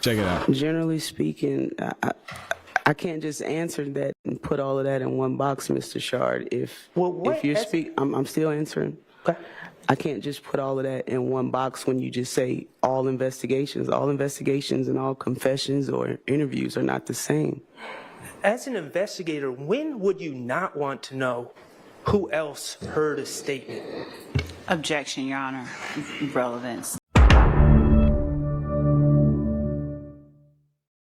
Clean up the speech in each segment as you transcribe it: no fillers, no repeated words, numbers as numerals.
Check it out. Generally speaking, I can't just answer that and put all of that in one box, Mr. Shard. If you're I'm still answering. Okay. I can't just put all of that in one box when you just say all investigations. All investigations and all confessions or interviews are not the same. As an investigator, when would you not want to know who else heard a statement? Objection, Your Honor. Relevance.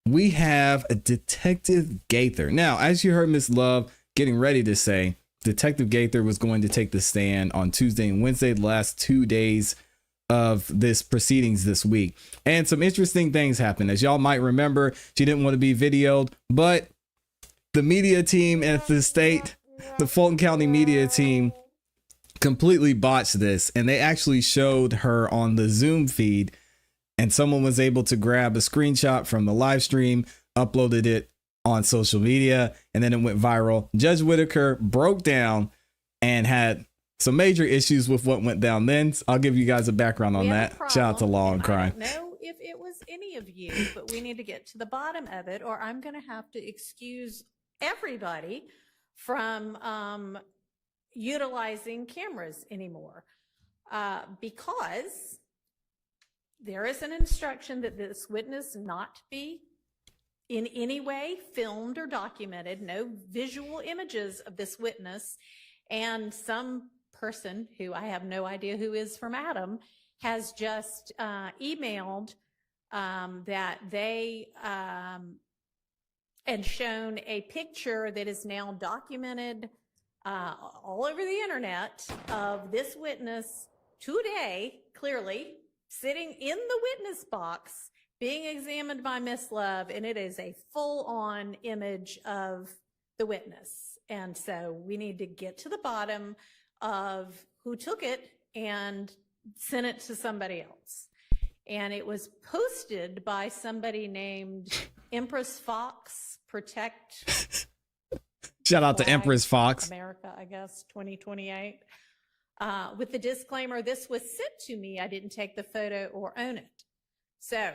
We have a Detective Gaither. Now, as you heard Ms. Love getting ready to say, Detective Gaither was going to take the stand on Tuesday and Wednesday, the last 2 days of this proceedings this week. And some interesting things happened. As y'all might remember, she didn't want to be videoed, but the media team at the state, the Fulton County media team, completely botched this. And they actually showed her on the Zoom feed, and someone was able to grab a screenshot from the live stream, uploaded it on social media, and then it went viral. Judge Whitaker broke down and had some major issues with what went down then. I'll give you guys a background on that. Shout out to Law and Crime. I don't know if it was any of you, but we need to get to the bottom of it, or I'm going to have to excuse everybody from utilizing cameras anymore, because there is an instruction that this witness not be in any way filmed or documented, no visual images of this witness. And some person who I have no idea who is from Adam has just emailed that they and shown a picture that is now documented all over the internet of this witness today, clearly sitting in the witness box being examined by Miss Love, and it is a full-on image of the witness. And so we need to get to the bottom of who took it and sent it to somebody else. And it was posted by somebody named Empress Fox Protect. Shout out to Empress Fox. America, I guess, 2028. With the disclaimer, this was sent to me. I didn't take the photo or own it. So,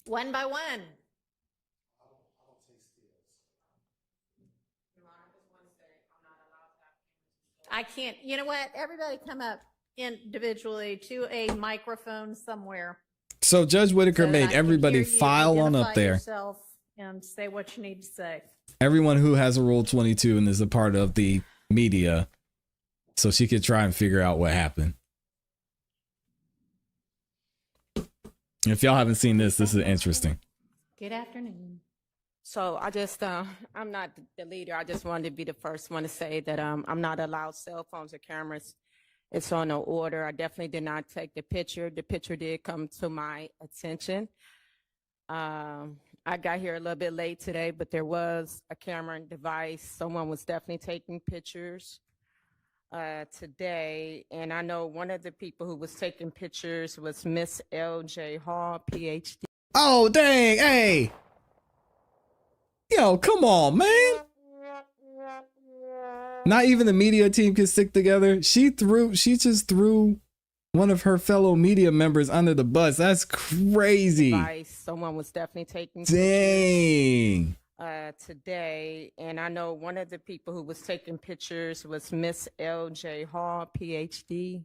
one by one. I can't, you know what? Everybody come up individually to a microphone somewhere. So Judge Whitaker made everybody file on up there. And say what you need to say. Everyone who has a Rule 22 and is a part of the media, so she could try and figure out what happened. If y'all haven't seen this, this is interesting. Good afternoon. So I just, I'm not the leader. I just wanted to be the first one to say that I'm not allowed cell phones or cameras. It's on no order. I definitely did not take the picture. The picture did come to my attention. I got here a little bit late today, but there was a camera and device. Someone was definitely taking pictures today. And I know one of the people who was taking pictures was Miss L.J. Hall, PhD. Oh, dang. Hey. Yo, come on, man. Not even the media team can stick together. She just threw one of her fellow media members under the bus. That's crazy. Someone was definitely taking Dang. pictures today. And I know one of the people who was taking pictures was Miss L.J. Hall, PhD.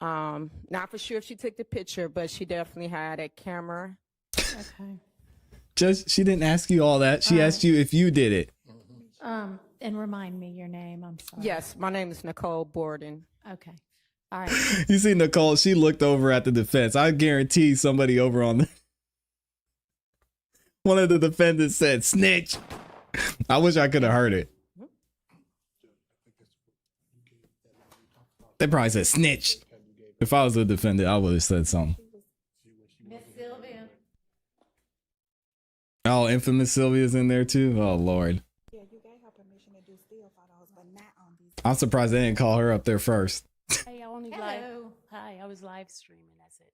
Not for sure if she took the picture, but she definitely had a camera. Okay. Just, she didn't ask you all that. She asked you if you did it. And remind me your name. I'm sorry. Yes, my name is Nicole Borden. Okay. All right. You see Nicole, she looked over at the defense. I guarantee somebody over on the one of the defendants said snitch. I wish I could have heard it. They probably said snitch. If I was the defendant, I would have said something. Miss Sylvia. Oh, infamous Sylvia's in there too. Oh Lord. Yeah, you gave her permission to do still photos, but not on these. I'm surprised they didn't call her up there first. Hey, I was live streaming. That's it.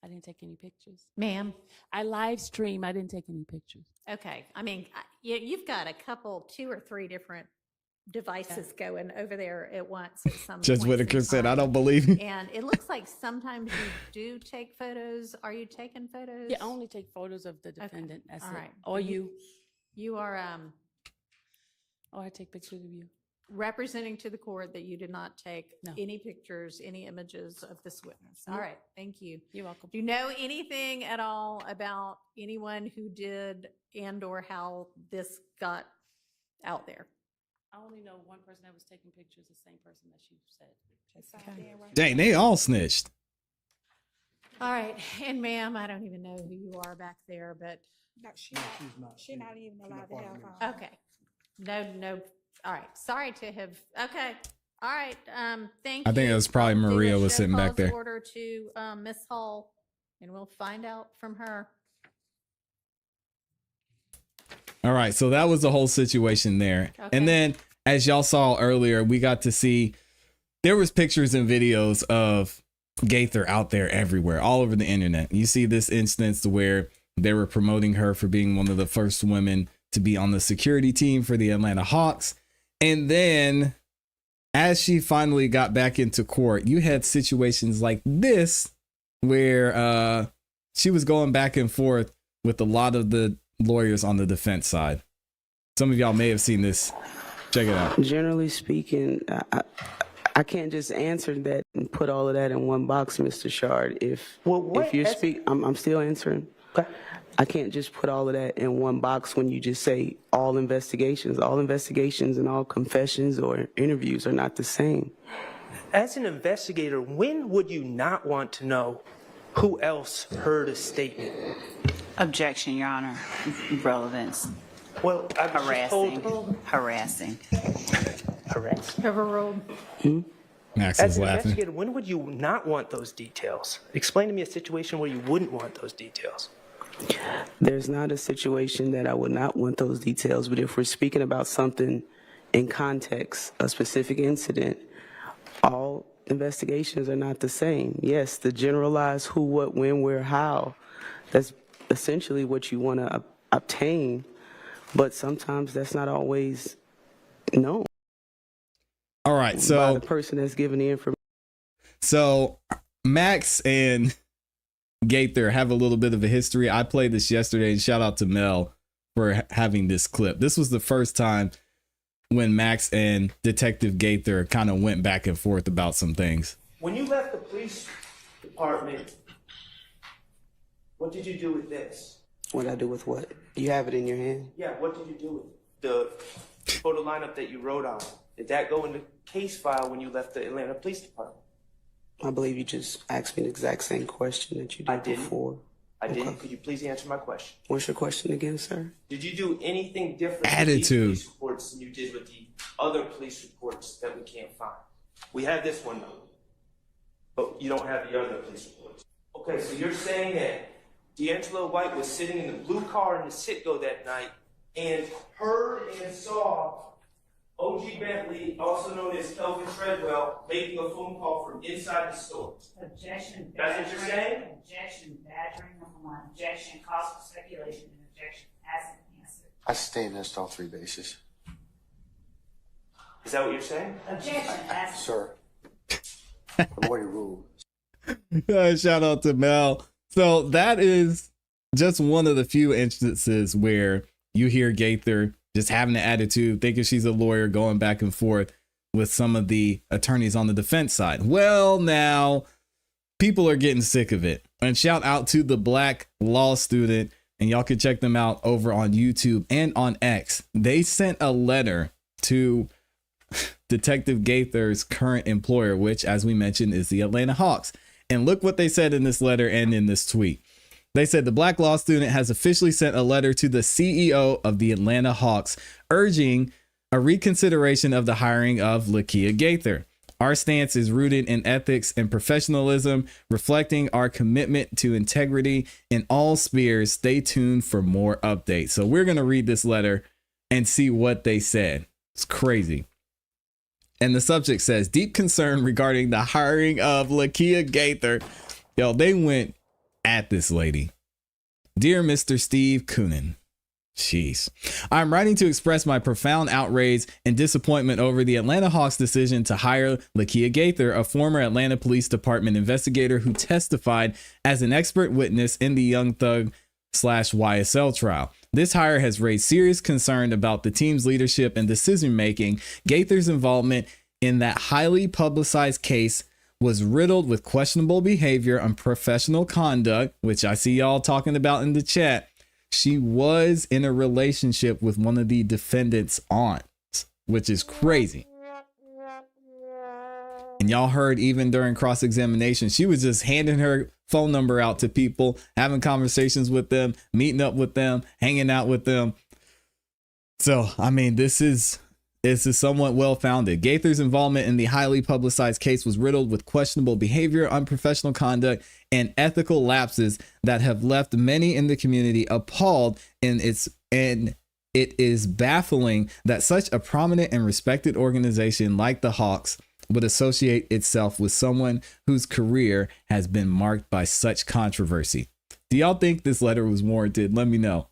I didn't take any pictures. Ma'am. I live stream. I didn't take any pictures. Okay. I mean, you've got a couple, 2 or 3 different devices going over there at once at some Judge points in Whitaker said, "I time. don't believe you." And it looks like sometimes you do take photos. Are you taking photos? Yeah, I only take photos of the defendant. That's All it. right. Or you. You are Or I take pictures of you. representing to the court that you did not take No. any pictures, any images of this witness. All Nope. right. Thank you. You're welcome. Do you know anything at all about anyone who did and or how this got out there? I only know one person that was taking pictures, the same person that she said. Dang, they all snitched. All right. And ma'am, I don't even know who you are back there, but No, she's not even allowed to have. okay. No. All right. Sorry to have, okay. All right. Thank you. I think it was probably I'll do Maria a was show sitting back cause there. Order to Miss Hall, and we'll find out from her. All right, so that was the whole situation there. Okay. And then as y'all saw earlier, we got to see there was pictures and videos of Gaither out there everywhere, all over the internet. You see this instance where they were promoting her for being one of the first women to be on the security team for the Atlanta Hawks. And then as she finally got back into court, you had situations like this where she was going back and forth with a lot of the lawyers on the defense side. Some of y'all may have seen this. Check it out. Generally speaking, I can't just answer that and put all of that in one box, Mr. Shard. If you speak, I'm still answering. Okay. I can't just put all of that in one box when you just say all investigations. All investigations and all confessions or interviews are not the same. As an investigator, when would you not want to know who else heard a statement? Objection, Your Honor. Relevance. Well, I was just told Harassing. harass. Overruled. Max As is an laughing. investigator, when would you not want those details? Explain to me a situation where you wouldn't want those details. There's not a situation that I would not want those details, but if we're speaking about something in context, a specific incident, all investigations are not the same. Yes, the generalized who, what, when, where, how, that's essentially what you want to obtain, but sometimes that's not always known All right, by so the person that's giving the information. so Max and Gaither have a little bit of a history. I played this yesterday, and shout out to Mel for having this clip. This was the first time when Max and Detective Gaither kind of went back and forth about some things. When you left the police department, what did you do with this? What I do with what? You have it in your hand? Yeah, what did you do with the photo lineup that you wrote on? Did that go in the case file when you left the Atlanta Police Department? I believe you just asked me the exact same question that you I did didn't. before. I didn't. Okay. Could you please answer my question? What's your question again, sir? Did you do anything different with Attitude. these police reports than you did with the other police reports that we can't find? We have this one though, but you don't have the other police reports. Okay, so you're saying that D'Angelo White was sitting in the blue car in the Citgo that night and heard and saw O.G. Bentley, also known as Kelvin Treadwell, making a phone call from inside the store. Objection. That's what you're saying? Objection, badgering number one. Objection, cause for speculation, and objection hasn't answered. I sustain against all three bases. Is that what you're saying? Objection, hasn't. Sir, I've already ruled. Shout out to Mel. So that is just one of the few instances where you hear Gaither just having an attitude, thinking she's a lawyer, going back and forth with some of the attorneys on the defense side. Well, now people are getting sick of it. And shout out to the Black law student, and y'all can check them out over on YouTube and on X. They sent a letter to Detective Gaither's current employer, which, as we mentioned, is the Atlanta Hawks. And look what they said in this letter and in this tweet. They said the Black law student has officially sent a letter to the CEO of the Atlanta Hawks urging a reconsideration of the hiring of Lakia Gaither. Our stance is rooted in ethics and professionalism, reflecting our commitment to integrity in all spheres. Stay tuned for more updates. So we're going to read this letter and see what they said. It's crazy. And the subject says, deep concern regarding the hiring of Lakia Gaither. Yo, they went at this lady. Dear Mr. Steve Coonan, Jeez. I'm writing to express my profound outrage and disappointment over the Atlanta Hawks' decision to hire Lakia Gaither, a former Atlanta Police Department investigator who testified as an expert witness in the Young Thug/YSL trial. This hire has raised serious concern about the team's leadership and decision making. Gaither's involvement in that highly publicized case was riddled with questionable behavior, unprofessional conduct, which I see y'all talking about in the chat. She was in a relationship with one of the defendant's aunts, which is crazy. And y'all heard even during cross-examination, she was just handing her phone number out to people, having conversations with them, meeting up with them, hanging out with them. So, I mean, this is somewhat well-founded. Gaither's involvement in the highly publicized case was riddled with questionable behavior, unprofessional conduct, and ethical lapses that have left many in the community appalled, and it is baffling that such a prominent and respected organization like the Hawks would associate itself with someone whose career has been marked by such controversy. Do y'all think this letter was warranted? Let me know.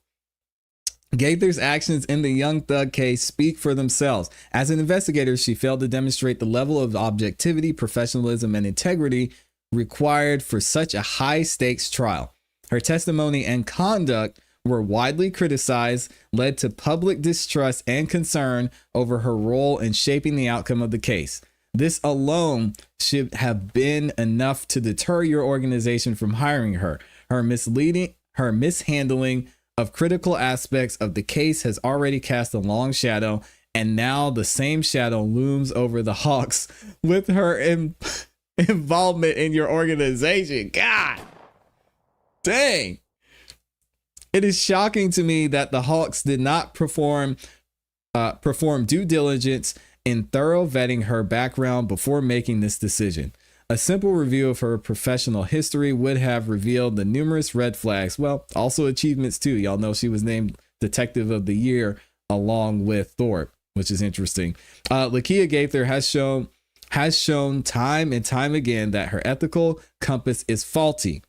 Gaither's actions in the Young Thug case speak for themselves. As an investigator, she failed to demonstrate the level of objectivity, professionalism, and integrity required for such a high-stakes trial. Her testimony and conduct were widely criticized, led to public distrust and concern over her role in shaping the outcome of the case. This alone should have been enough to deter your organization from hiring her. Her mishandling of critical aspects of the case has already cast a long shadow, and now the same shadow looms over the Hawks with her involvement in your organization. God dang. It is shocking to me that the Hawks did not perform due diligence in thorough vetting her background before making this decision. A simple review of her professional history would have revealed the numerous red flags. Well, also achievements too. Y'all know she was named Detective of the Year along with Thorpe, which is interesting. Lakia Gaither has shown time and time again that her ethical compass is faulty.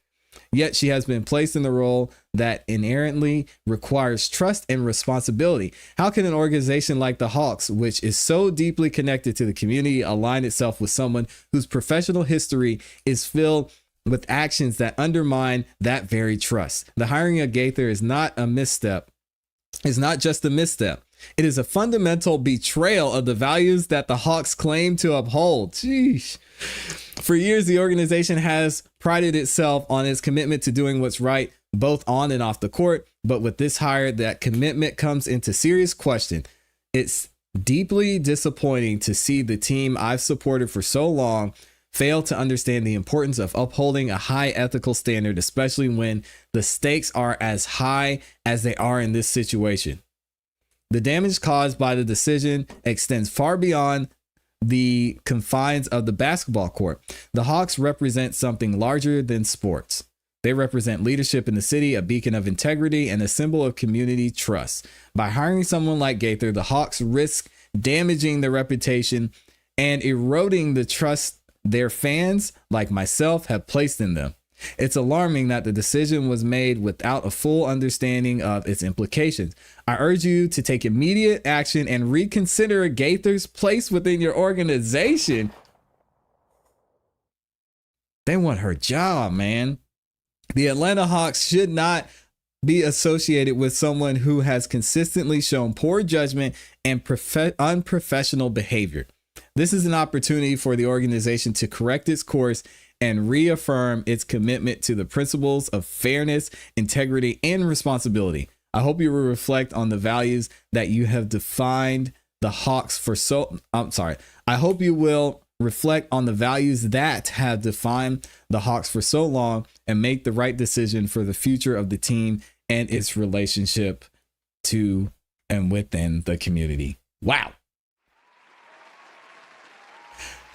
Yet she has been placed in the role that inherently requires trust and responsibility. How can an organization like the Hawks, which is so deeply connected to the community, align itself with someone whose professional history is filled with actions that undermine that very trust? The hiring of Gaither is not just a misstep. It is a fundamental betrayal of the values that the Hawks claim to uphold. Sheesh. For years, the organization has prided itself on its commitment to doing what's right, both on and off the court. But with this hire, that commitment comes into serious question. It's deeply disappointing to see the team I've supported for so long fail to understand the importance of upholding a high ethical standard, especially when the stakes are as high as they are in this situation. The damage caused by the decision extends far beyond the confines of the basketball court. The Hawks represent something larger than sports. They represent leadership in the city, a beacon of integrity, and a symbol of community trust. By hiring someone like Gaither, the Hawks risk damaging their reputation and eroding the trust their fans, like myself, have placed in them. It's alarming that the decision was made without a full understanding of its implications. I urge you to take immediate action and reconsider Gaither's place within your organization. They want her job, man. The Atlanta Hawks should not be associated with someone who has consistently shown poor judgment and unprofessional behavior. This is an opportunity for the organization to correct its course and reaffirm its commitment to the principles of fairness, integrity, and responsibility. I hope you will reflect on the values that you have defined the Hawks for I hope you will reflect on the values that have defined the Hawks for so long and make the right decision for the future of the team and its relationship to and within the community. Wow.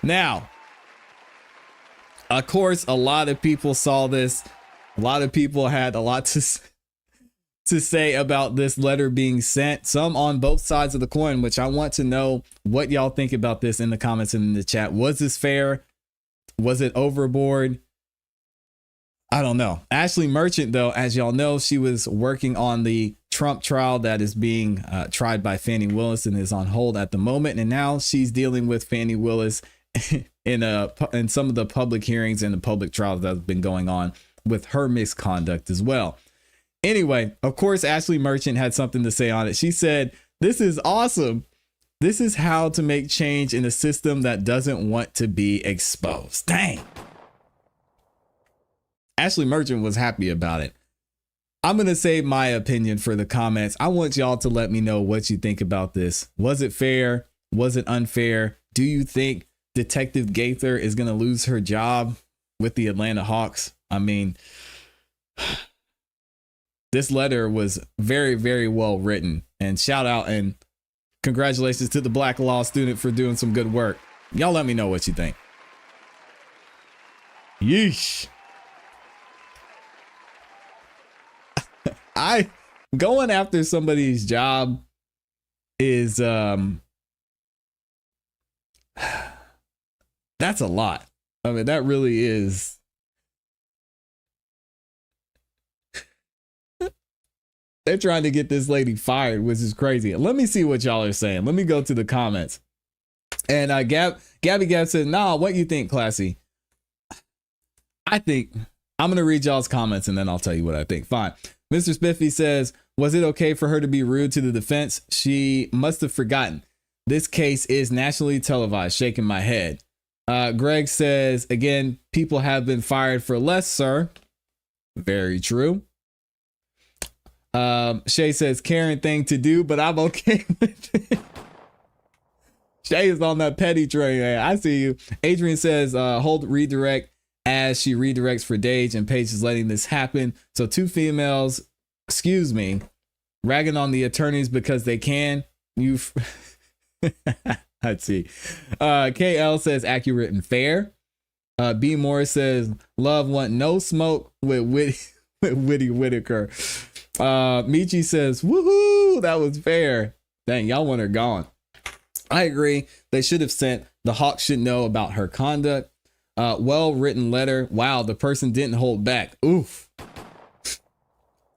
Now, of course, a lot of people saw this. A lot of people had a lot to say about this letter being sent, some on both sides of the coin, which I want to know what y'all think about this in the comments and in the chat. Was this fair? Was it overboard? I don't know. Ashley Merchant, though, as y'all know, she was working on the Trump trial that is being tried by Fani Willis and is on hold at the moment. And now she's dealing with Fani Willis in some of the public hearings and the public trials that have been going on with her misconduct as well. Anyway, of course, Ashley Merchant had something to say on it. She said, "This is awesome. This is how to make change in a system that doesn't want to be exposed." Dang. Ashley Merchant was happy about it. I'm going to save my opinion for the comments. I want y'all to let me know what you think about this. Was it fair? Was it unfair? Do you think Detective Gaither is going to lose her job with the Atlanta Hawks? I mean, this letter was very, very well written, and shout out and congratulations to the Black law student for doing some good work. Y'all let me know what you think. Yeesh. Going after somebody's job is that's a lot. I mean, that really is. They're trying to get this lady fired, which is crazy. Let me see what y'all are saying. Let me go to the comments. And Gabby Gab said, "Nah, what you think, ClassE?" I think I'm gonna read y'all's comments and then I'll tell you what I think. Fine. Mr. Spiffy says, "Was it okay for her to be rude to the defense? She must have forgotten. This case is nationally televised." Shaking my head. Greg says, "Again, people have been fired for less, sir." Very true. Shay says, "Karen thing to do, but I'm okay with it." Shay is on that petty train. I see you. Adrian says, "Hold redirect," as she redirects for Dage, and Paige is letting this happen. So two females, ragging on the attorneys because they can. Let's see. KL says, "Accurate and fair." B Morris says, "Love want no smoke with Witty Whitaker." Michi says, "Woohoo, that was fair." Dang, y'all want her gone. I agree. They should have sent, the Hawks should know about her conduct. Well-written letter. Wow, the person didn't hold back. Oof.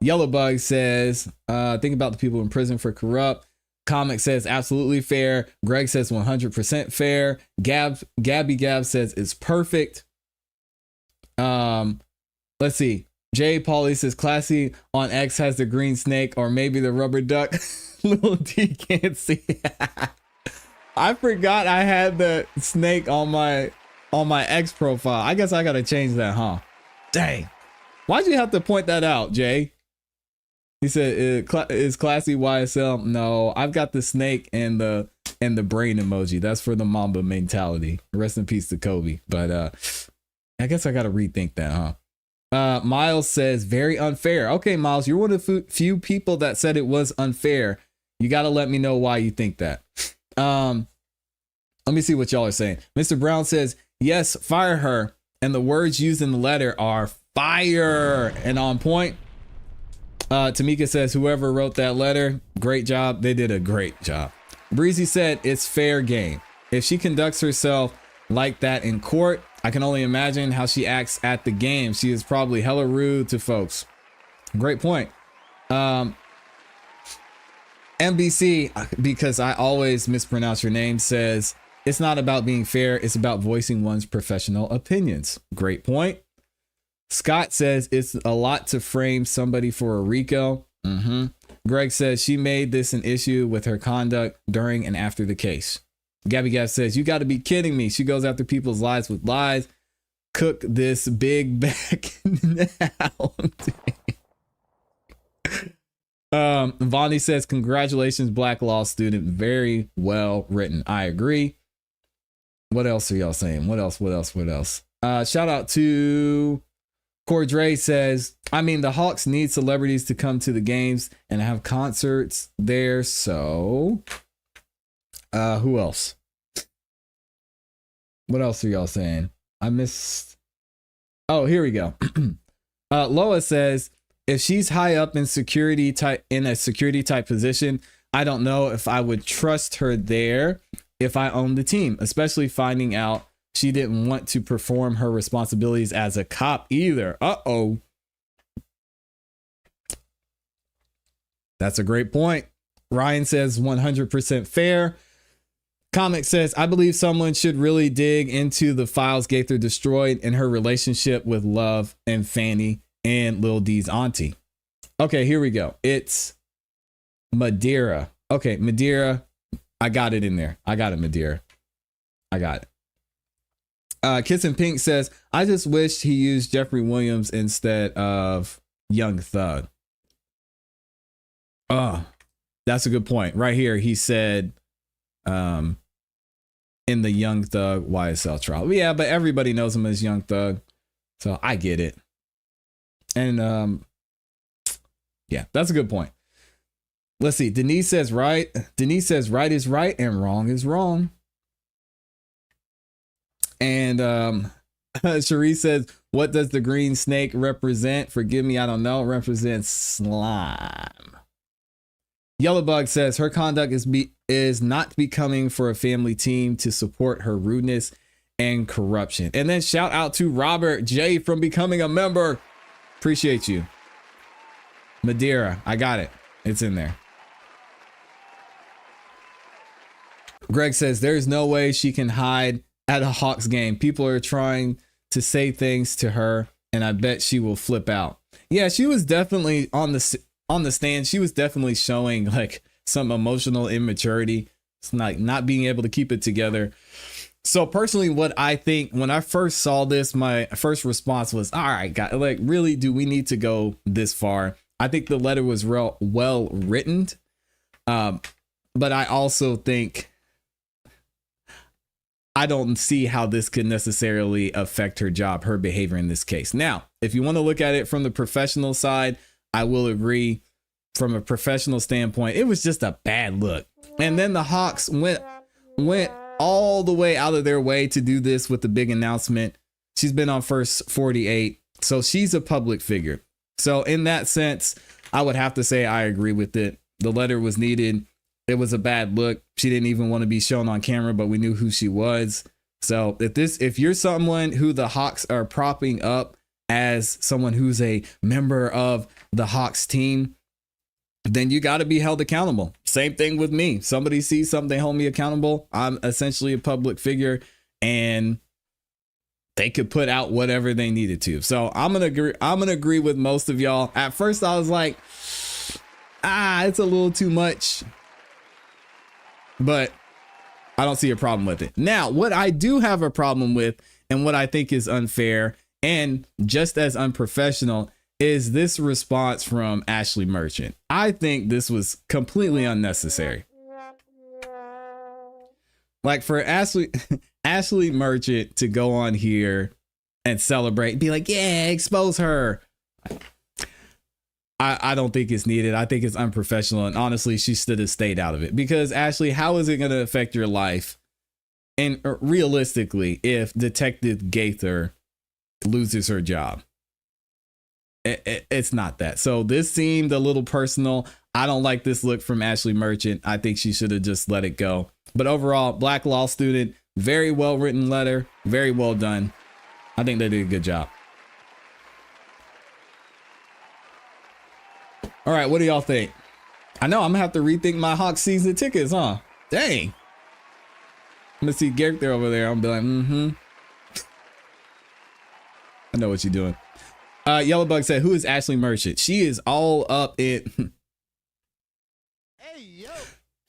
Yellowbug says, "Think about the people in prison for corrupt." Comic says, "Absolutely fair." Greg says, 100% fair. Gabby Gab says, "It's perfect." Let's see. Jay Pauly says, "ClassE on X has the green snake or maybe the rubber duck." Little D can't see. I forgot I had the snake on my X profile. I guess I gotta change that, huh? Dang. Why'd you have to point that out, Jay? He said, "Is ClassE YSL?" No, I've got the snake and the brain emoji. That's for the Mamba mentality. Rest in peace to Kobe. But I guess I gotta rethink that, huh? Miles says, "Very unfair." Okay, Miles, you're one of the few people that said it was unfair. You gotta let me know why you think that. Let me see what y'all are saying. Mr. Brown says, "Yes, fire her." And the words used in the letter are fire and on point. Tamika says, "Whoever wrote that letter, great job. They did a great job." Breezy said, "It's fair game. If she conducts herself like that in court, I can only imagine how she acts at the game. She is probably hella rude to folks." Great point. MBC, because I always mispronounce your name, says, "It's not about being fair. It's about voicing one's professional opinions." Great point. Scott says, "It's a lot to frame somebody for a RICO." Greg says, "She made this an issue with her conduct during and after the case." Gabby Gab says, "You got to be kidding me. She goes after people's lives with lies. Cook this big back now." Vonnie says, "Congratulations, Black law student. Very well written." I agree. What else are y'all saying? What else? Shout out to Cordray says, "I mean, the Hawks need celebrities to come to the games and have concerts there. So, who else? What else are y'all saying? I missed. Oh, here we go." Loa says, "If she's high up in a security type position, I don't know if I would trust her there if I owned the team, especially finding out she didn't want to perform her responsibilities as a cop either." Uh-oh. That's a great point. Ryan says 100% fair. Comic says, I believe someone should really dig into the files Gaither destroyed and her relationship with Love and Fanny and Lil D's auntie. Okay, here we go. It's Madeira. Okay, Madeira. I got it in there. I got it, Madeira. I got it. Kiss and Pink says, I just wished he used Jeffrey Williams instead of Young Thug. Oh, that's a good point. Right here, he said, in the Young Thug YSL trial. Yeah, but everybody knows him as Young Thug, so I get it. And yeah, that's a good point. Let's see. Denise says right. Denise says right is right and wrong is wrong. And Cherie says, what does the green snake represent? Forgive me, I don't know. It represents slime. Yellowbug says her conduct is not becoming for a family team to support her rudeness and corruption. And then shout out to Robert J from becoming a member. Appreciate you. Madeira, I got it. It's in there. Greg says there's no way she can hide at a Hawks game. People are trying to say things to her, and I bet she will flip out. Yeah, she was definitely on the stand. She was definitely showing like some emotional immaturity. It's like not being able to keep it together. So personally, what I think when I first saw this, my first response was, all right, guys, like really, do we need to go this far? I think the letter was well written. But I also think I don't see how this could necessarily affect her job, her behavior in this case. Now, if you want to look at it from the professional side, I will agree. From a professional standpoint, it was just a bad look. And then the Hawks went all the way out of their way to do this with the big announcement. She's been on First 48, so she's a public figure. So in that sense, I would have to say I agree with it. The letter was needed. It was a bad look. She didn't even want to be shown on camera, but we knew who she was. So if you're someone who the Hawks are propping up as someone who's a member of the Hawks team, then you got to be held accountable. Same thing with me. Somebody sees something, hold me accountable. I'm essentially a public figure, and they could put out whatever they needed to. So I'm gonna agree with most of y'all. At first, I was like, it's a little too much, but I don't see a problem with it. Now, what I do have a problem with, and what I think is unfair and just as unprofessional, is this response from Ashley Merchant. I think this was completely unnecessary. Like for Ashley Merchant to go on here and celebrate, be like, yeah, expose her. I don't think it's needed. I think it's unprofessional. And honestly, she should have stayed out of it, because Ashley, how is it going to affect your life? And realistically, if Detective Gaither loses her job, it's not that. So this seemed a little personal. I don't like this look from Ashley Merchant. I think she should have just let it go. But overall, Black law student, very well written letter, very well done. I think they did a good job. All right, what do y'all think? I know I'm gonna have to rethink my Hawks season tickets, huh? Dang. I'm gonna see Garrett there over there. I'm gonna be like, I know what you're doing. Yellowbug said, who is Ashley Merchant? She is all up in.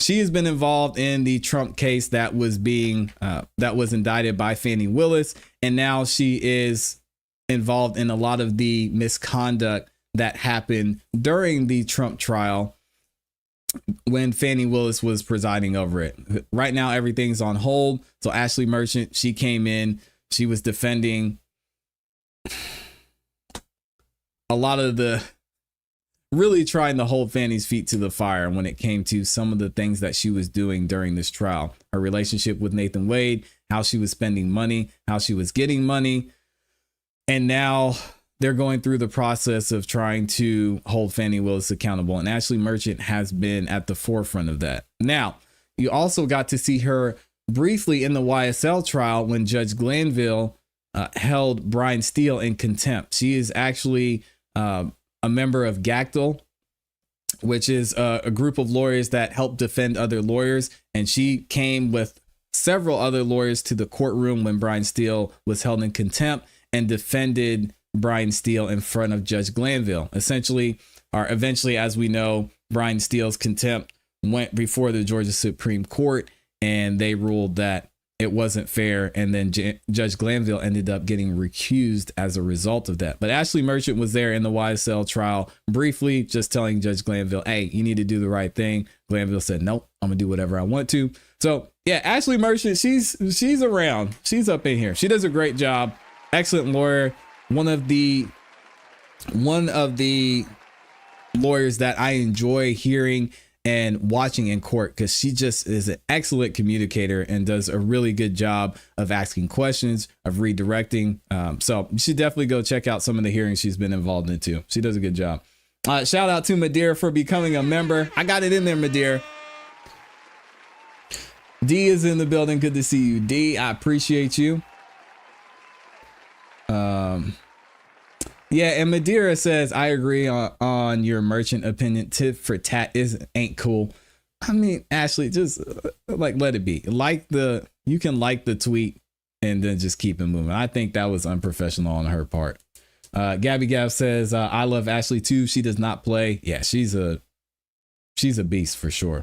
She has been involved in the Trump case that was indicted by Fannie Willis. And now she is involved in a lot of the misconduct that happened during the Trump trial when Fannie Willis was presiding over it. Right now, everything's on hold. So Ashley Merchant, she came in, she was defending a lot of really trying to hold Fannie's feet to the fire when it came to some of the things that she was doing during this trial. Her relationship with Nathan Wade, how she was spending money, how she was getting money. And now they're going through the process of trying to hold Fannie Willis accountable. And Ashley Merchant has been at the forefront of that. Now, you also got to see her briefly in the YSL trial when Judge Glanville held Brian Steele in contempt. She is actually a member of Gactyl, which is a group of lawyers that help defend other lawyers. And she came with several other lawyers to the courtroom when Brian Steele was held in contempt and defended Brian Steele in front of Judge Glanville. Eventually, as we know, Brian Steele's contempt went before the Georgia Supreme Court, and they ruled that it wasn't fair. And then Judge Glanville ended up getting recused as a result of that. But Ashley Merchant was there in the YSL trial briefly, just telling Judge Glanville, hey, you need to do the right thing. Glanville said, nope, I'm gonna do whatever I want to. So yeah, Ashley Merchant, she's around. She's up in here. She does a great job. Excellent lawyer. One of the lawyers that I enjoy hearing and watching in court, because she just is an excellent communicator and does a really good job of asking questions, of redirecting. So you should definitely go check out some of the hearings she's been involved in too. She does a good job. Shout out to Madeira for becoming a member. I got it in there, Madeira. D is in the building. Good to see you, D. I appreciate you. Yeah, and Madeira says, I agree on your Merchant opinion. Tit for tat ain't cool. I mean, Ashley, just let it be. You can like the tweet and then just keep it moving. I think that was unprofessional on her part. Gabby Gab says, I love Ashley too. She does not play. Yeah, she's a beast for sure.